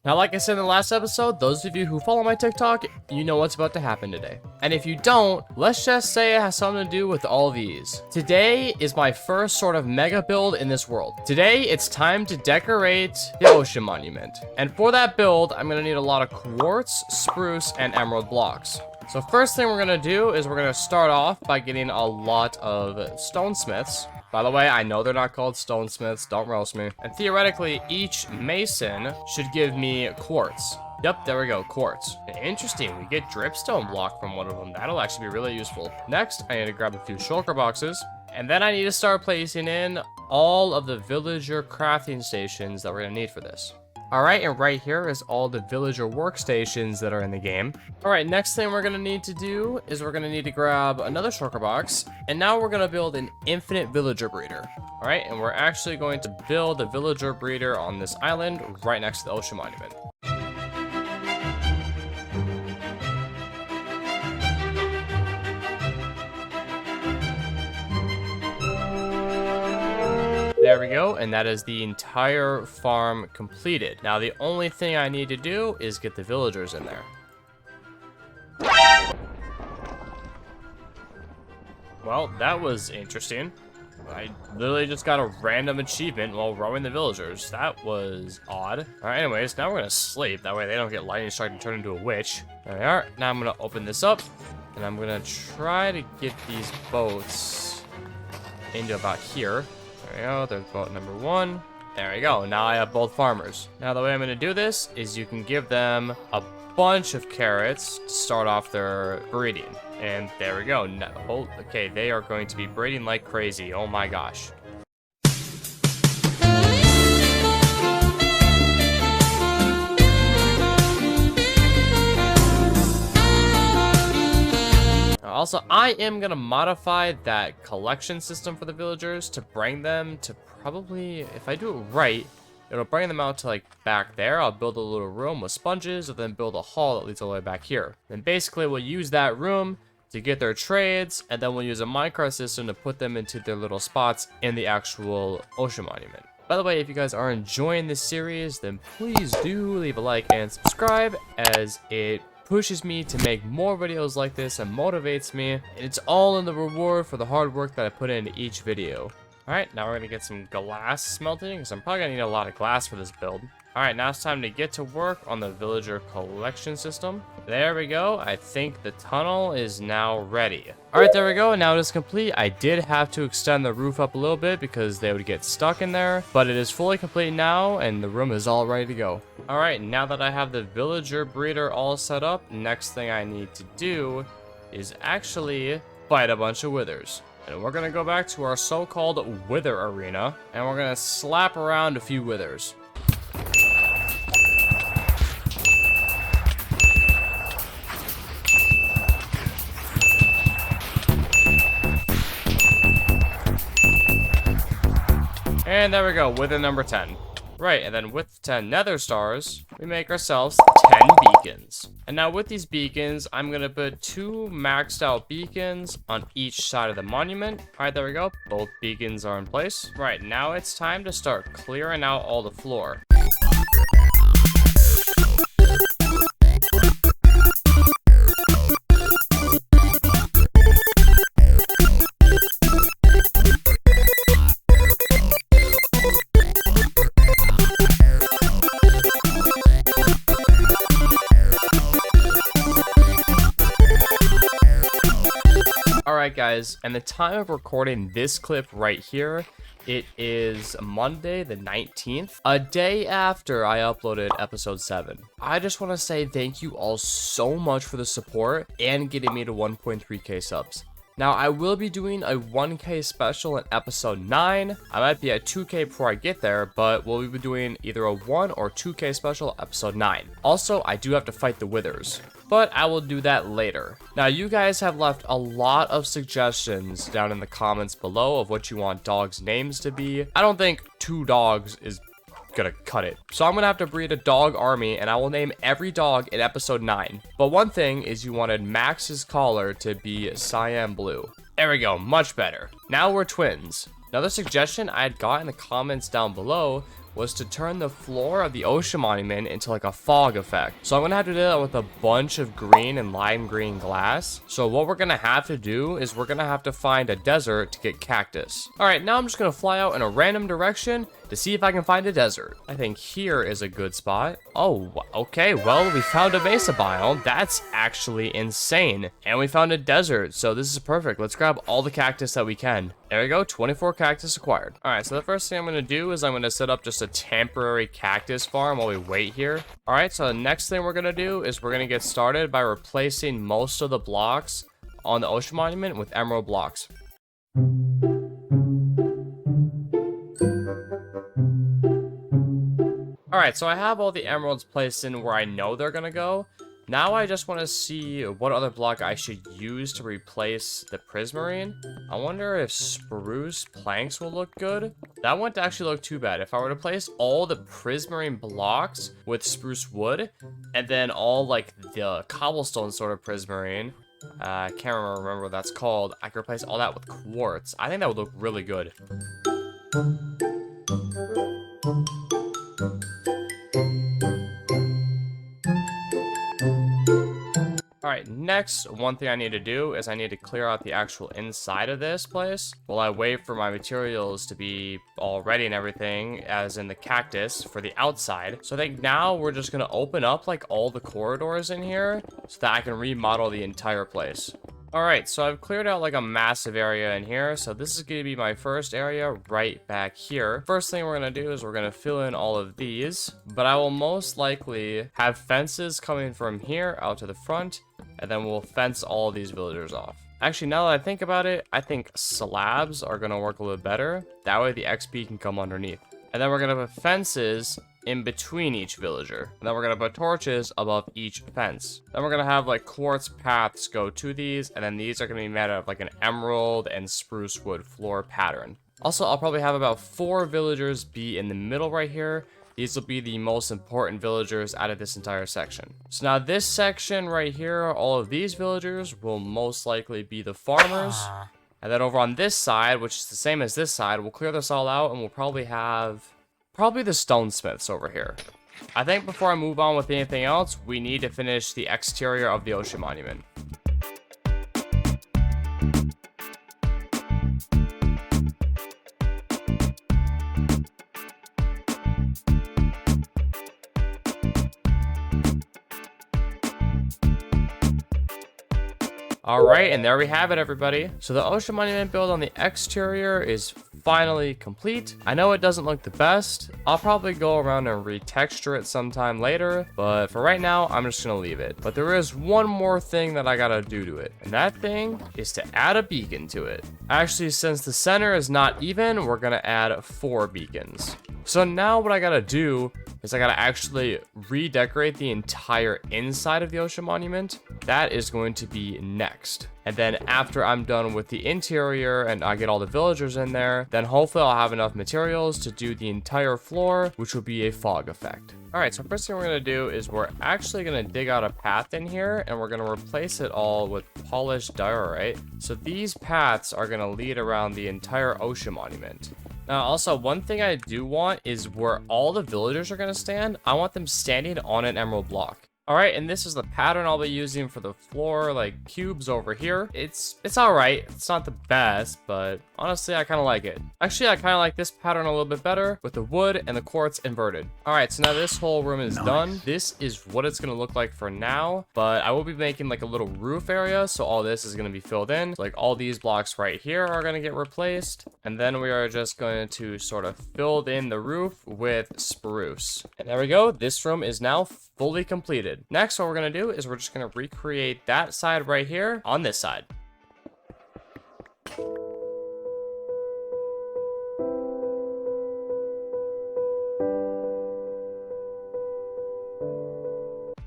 Now, like I said in the last episode, those of you who follow my TikTok, you know what's about to happen today. And if you don't, let's just say it has something to do with all these. Today is my first sort of mega build in this world. Today, it's time to decorate the Ocean Monument. And for that build, I'm gonna need a lot of quartz, spruce, and emerald blocks. So first thing we're gonna do is we're gonna start off by getting a lot of stonesmiths. By the way, I know they're not called stonesmiths, don't roast me. And theoretically, each mason should give me quartz. Yep, there we go, quartz. Interesting, we get dripstone block from one of them. That'll actually be really useful. Next, I need to grab a few shulker boxes. And then I need to start placing in all of the villager crafting stations that we're gonna need for this. Alright, and right here is all the villager workstations that are in the game. Alright, next thing we're gonna need to do is we're gonna need to grab another shulker box, and now we're gonna build an infinite villager breeder. Alright, and we're actually going to build a villager breeder on this island right next to the Ocean Monument. There we go, and that is the entire farm completed. Now, the only thing I need to do is get the villagers in there. Well, that was interesting. I literally just got a random achievement while rowing the villagers. That was odd. Alright, anyways, now we're gonna sleep. That way they don't get lightning strike and turn into a witch. There we are. Now I'm gonna open this up, and I'm gonna try to get these boats into about here. There we go, there's boat number one. There we go, now I have both farmers. Now the way I'm gonna do this is you can give them a bunch of carrots to start off their breeding. And there we go, okay, they are going to be breeding like crazy, oh my gosh. Also, I am going to modify that collection system for the villagers to bring them to probably, if I do it right, it'll bring them out to like back there. I'll build a little room with sponges and then build a hall that leads all the way back here. And basically we'll use that room to get their trades, and then we'll use a minecart system to put them into their little spots in the actual Ocean Monument. By the way, if you guys are enjoying this series, then please do leave a like and subscribe, as it pushes me to make more videos like this and motivates me. It's all in the reward for the hard work that I put into each video. Alright, now we're gonna get some glass smelting, because I'm probably gonna need a lot of glass for this build. Alright, now it's time to get to work on the villager collection system. There we go. I think the tunnel is now ready. Alright, there we go. Now it is complete. I did have to extend the roof up a little bit because they would get stuck in there, but it is fully complete now and the room is all ready to go. Alright, now that I have the villager breeder all set up, next thing I need to do is actually fight a bunch of withers. And we're gonna go back to our so-called wither arena, and we're gonna slap around a few withers. And there we go, wither number 10. Right, and then with 10 nether stars, we make ourselves 10 beacons. And now with these beacons, I'm gonna put 2 maxed out beacons on each side of the monument. Alright, there we go. Both beacons are in place. Right, now it's time to start clearing out all the floor. Alright guys, and the time of recording this clip right here, it is Monday the 19th, a day after I uploaded episode 7. I just want to say thank you all so much for the support and getting me to 1.3k subs. Now, I will be doing a 1k special in episode 9. I might be at 2k before I get there, but we'll be doing either a 1 or 2k special episode 9. Also, I do have to fight the withers, but I will do that later. Now, you guys have left a lot of suggestions down in the comments below of what you want dogs' names to be. I don't think 2 dogs is gonna cut it. So I'm gonna have to breed a dog army, and I will name every dog in episode 9. But one thing is you wanted Max's collar to be cyan blue. There we go, much better. Now we're twins. Another suggestion I had got in the comments down below was to turn the floor of the ocean monument into like a fog effect. So I'm gonna have to do that with a bunch of green and lime green glass. So what we're gonna have to do is we're gonna have to find a desert to get cactus. All right, now I'm just gonna fly out in a random direction to see if I can find a desert. I think here is a good spot. Oh, okay, well, we found a mesa biome. That's actually insane. And we found a desert, so this is perfect. Let's grab all the cactus that we can. There we go, 24 cactus acquired. All right, so the first thing I'm gonna do is I'm gonna set up just a temporary cactus farm while we wait here. All right, so the next thing we're gonna do is we're gonna get started by replacing most of the blocks on the ocean monument with emerald blocks. Alright, so I have all the emeralds placed in where I know they're gonna go. Now I just want to see what other block I should use to replace the prismarine. I wonder if spruce planks will look good. That wouldn't actually look too bad. If I were to place all the prismarine blocks with spruce wood, and then all like the cobblestone sort of prismarine, I can't remember what that's called, I could replace all that with quartz. I think that would look really good. Alright, next, one thing I need to do is I need to clear out the actual inside of this place while I wait for my materials to be all ready and everything, as in the cactus for the outside. So I think now we're just going to open up like all the corridors in here so that I can remodel the entire place. Alright, so I've cleared out like a massive area in here, so this is going to be my first area right back here. First thing we're going to do is we're going to fill in all of these, but I will most likely have fences coming from here out to the front, and then we'll fence all of these villagers off. Actually, now that I think about it, I think slabs are going to work a little better. That way the XP can come underneath. And then we're going to put fences in between each villager. And then we're going to put torches above each fence. Then we're going to have like quartz paths go to these. And then these are going to be made out of like an emerald and spruce wood floor pattern. Also, I'll probably have about 4 villagers be in the middle right here. These will be the most important villagers out of this entire section. So now this section right here, all of these villagers will most likely be the farmers. And then over on this side, which is the same as this side, we'll clear this all out and we'll probably have the stonesmiths over here. I think before I move on with anything else, we need to finish the exterior of the ocean monument. Alright, and there we have it, everybody. So the ocean monument build on the exterior is finally complete. I know it doesn't look the best. I'll probably go around and retexture it sometime later, but for right now, I'm just gonna leave it. But there is one more thing that I gotta do to it, and that thing is to add a beacon to it. Actually, since the center is not even, we're gonna add 4 beacons. So now what I gotta do is I gotta actually redecorate the entire inside of the ocean monument. That is going to be next. And then after I'm done with the interior and I get all the villagers in there, then hopefully I'll have enough materials to do the entire floor, which will be a fog effect. Alright, so first thing we're going to do is we're actually going to dig out a path in here and we're going to replace it all with polished diorite. So these paths are going to lead around the entire ocean monument. Now also, one thing I do want is where all the villagers are going to stand, I want them standing on an emerald block. Alright, and this is the pattern I'll be using for the floor, like, cubes over here. It's alright. It's not the best, but honestly, I kind of like it. Actually, I kind of like this pattern a little bit better with the wood and the quartz inverted. Alright, so now this whole room is done. This is what it's going to look like for now, but I will be making, like, a little roof area, so all this is going to be filled in. So, like, all these blocks right here are going to get replaced, and then we are just going to sort of fill in the roof with spruce. And there we go. This room is now fully completed. Next, what we're going to do is we're just going to recreate that side right here on this side.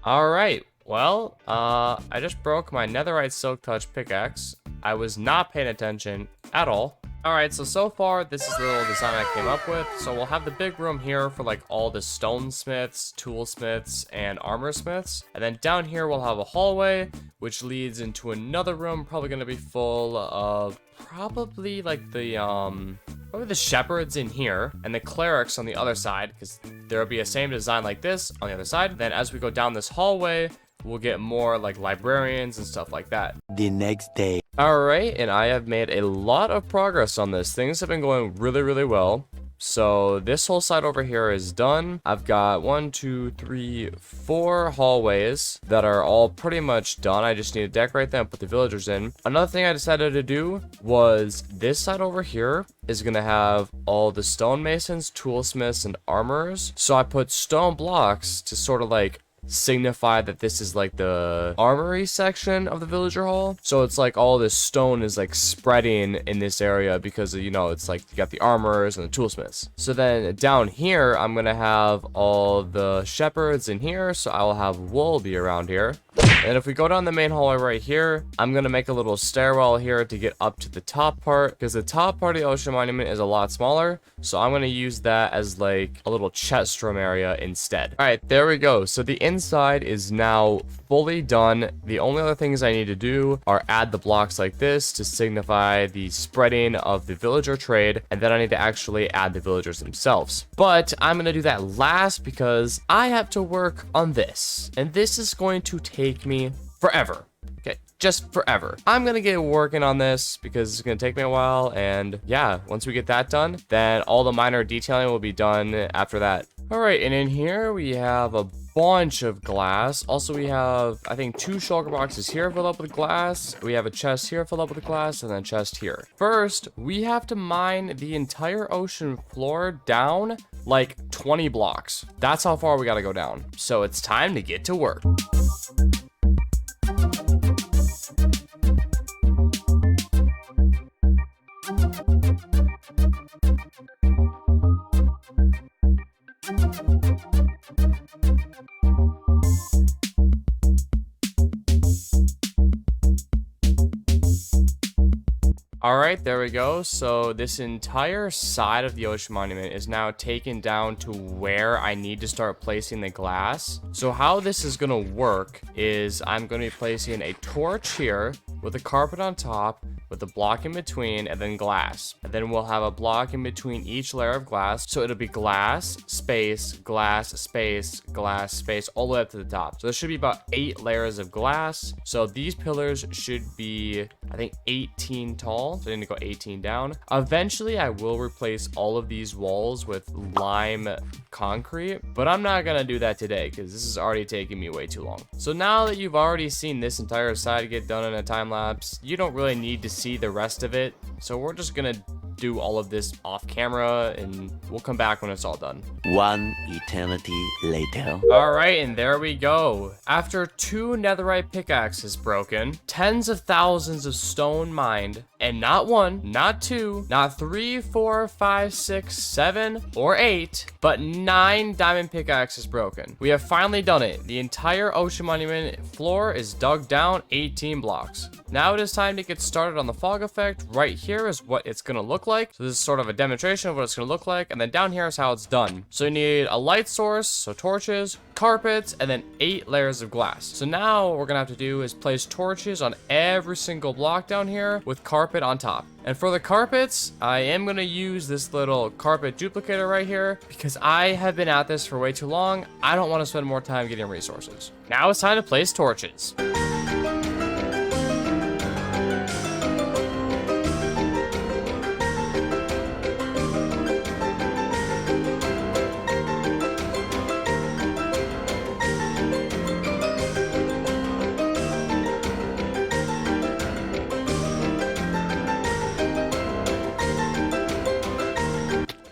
Alright, well, I just broke my netherite silk touch pickaxe. I was not paying attention at all. Alright, so far, this is the little design I came up with. So we'll have the big room here for like all the stonesmiths, toolsmiths, and armorsmiths. And then down here, we'll have a hallway, which leads into another room, probably going to be full of probably like the probably the shepherds in here and the clerics on the other side, because there will be a same design like this on the other side. Then as we go down this hallway, we'll get more like librarians and stuff like that. The next day. All right, and I have made a lot of progress on this. Things have been going really, really well. So this whole side over here is done. I've got 1, 2, 3, 4 hallways that are all pretty much done. I just need to decorate them and put the villagers in. Another thing I decided to do was this side over here is going to have all the stonemasons, toolsmiths, and armorers. So I put stone blocks to sort of like signify that this is like the armory section of the villager hall. So it's like all this stone is like spreading in this area because, you know, it's like you got the armorers and the toolsmiths. So then down here, I'm gonna have all the shepherds in here. So I will have wool be around here. And if we go down the main hallway right here, I'm going to make a little stairwell here to get up to the top part, because the top part of the Ocean Monument is a lot smaller. So I'm going to use that as like a little chest room area instead. All right, there we go. So the inside is now fully done. The only other things I need to do are add the blocks like this to signify the spreading of the villager trade. And then I need to actually add the villagers themselves. But I'm going to do that last because I have to work on this. And this is going to take me forever. Okay, just forever. I'm gonna get working on this because it's gonna take me a while, and yeah, once we get that done, then all the minor detailing will be done after that. All right, and in here we have a bunch of glass. Also, we have, I think, 2 shulker boxes here filled up with glass. We have a chest here filled up with glass, and then a chest here. First, we have to mine the entire ocean floor down like 20 blocks. That's how far we gotta go down. So it's time to get to work. All right, there we go. So this entire side of the Ocean Monument is now taken down to where I need to start placing the glass. So how this is going to work is I'm going to be placing a torch here with a carpet on top, with a block in between, and then glass. And then we'll have a block in between each layer of glass. So it'll be glass, space, glass, space, glass, space, all the way up to the top. So there should be about 8 layers of glass. So these pillars should be, I think, 18 tall. So I need to go 18 down. Eventually, I will replace all of these walls with lime concrete, but I'm not gonna do that today because this is already taking me way too long. So now that you've already seen this entire side get done in a time lapse, you don't really need to see the rest of it. So we're just gonna do all of this off camera and we'll come back when it's all done. One eternity later. All right, and there we go. After 2 netherite pickaxes broken, tens of thousands of stone mined, and not 1, not 2, not 3, 4, 5, 6, 7, or 8, but 9 diamond pickaxes broken. We have finally done it. The entire Ocean Monument floor is dug down 18 blocks. Now it is time to get started on the fog effect. Right here is what it's gonna look like. So this is sort of a demonstration of what it's gonna look like, and then down here is how it's done. So you need a light source, so torches, carpets, and then 8 layers of glass. So now what we're gonna have to do is place torches on every single block down here with carpet on top. And for the carpets, I am gonna use this little carpet duplicator right here because I have been at this for way too long. I don't want to spend more time getting resources. Now it's time to place torches.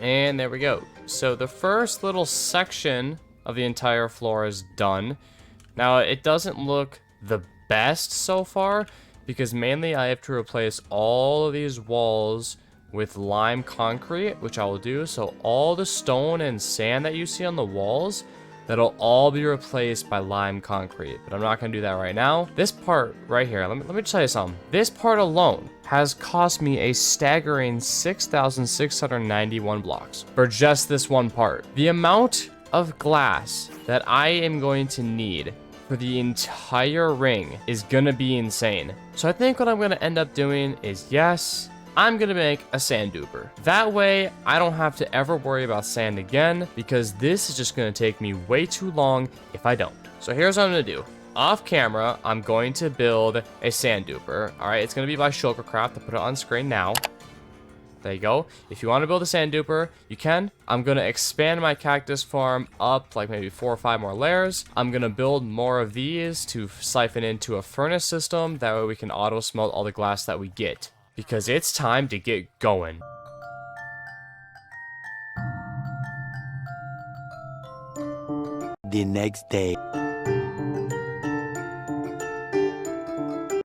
And there we go. So the first little section of the entire floor is done. Now it doesn't look the best so far because mainly I have to replace all of these walls with lime concrete, which I will do. So all the stone and sand that you see on the walls, that'll all be replaced by lime concrete, but I'm not gonna do that right now. This part right here, let me just tell you something. This part alone has cost me a staggering 6,691 blocks for just this one part. The amount of glass that I am going to need for the entire ring is gonna be insane. So I think what I'm gonna end up doing is, yes, I'm gonna make a sand duper. That way, I don't have to ever worry about sand again, because this is just gonna take me way too long if I don't. So here's what I'm gonna do. Off camera, I'm going to build a sand duper. All right, it's gonna be by Shulkercraft. I'll put it on screen now. There you go. If you want to build a sand duper, you can. I'm going to expand my cactus farm up like maybe 4 or 5 more layers. I'm going to build more of these to siphon into a furnace system. That way we can auto smelt all the glass that we get. Because it's time to get going. The next day.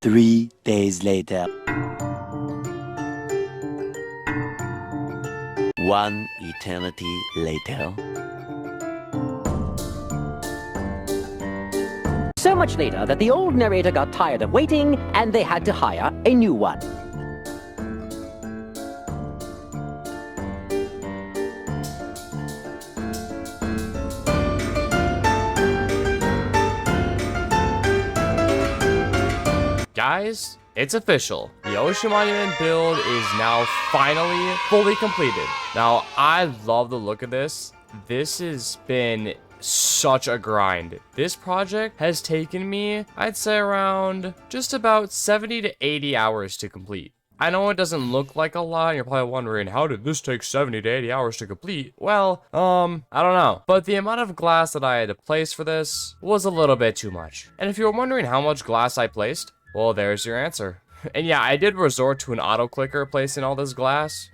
3 days later. 1 eternity later. So much later that the old narrator got tired of waiting and they had to hire a new one. Guys, it's official. The OceanMonument build is now finally fully completed. Now, I love the look of this. This has been such a grind. This project has taken me, I'd say around just about 70 to 80 hours to complete. I know it doesn't look like a lot, and you're probably wondering, how did this take 70 to 80 hours to complete? Well, I don't know. But the amount of glass that I had to place for this was a little bit too much. And if you're wondering how much glass I placed, well, there's your answer. And yeah, I did resort to an auto clicker placing all this glass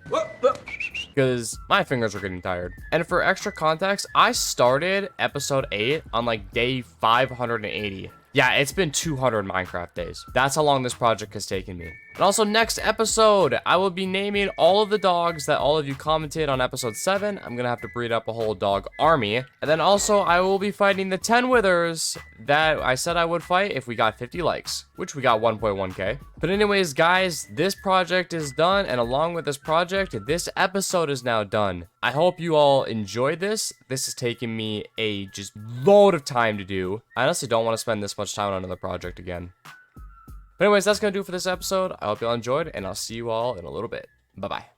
because my fingers were getting tired. And for extra context, I started episode 8 on like day 580. Yeah, it's been 200 Minecraft days. That's how long this project has taken me. And also next episode, I will be naming all of the dogs that all of you commented on episode 7. I'm gonna have to breed up a whole dog army. And then also I will be fighting the 10 withers that I said I would fight if we got 50 likes, which we got 1.1k. But anyways, guys, this project is done. And along with this project, this episode is now done. I hope you all enjoyed this. This has taken me a just load of time to do. I honestly don't want to spend this much time on another project again. But anyways, that's going to do it for this episode. I hope you all enjoyed, and I'll see you all in a little bit. Bye-bye.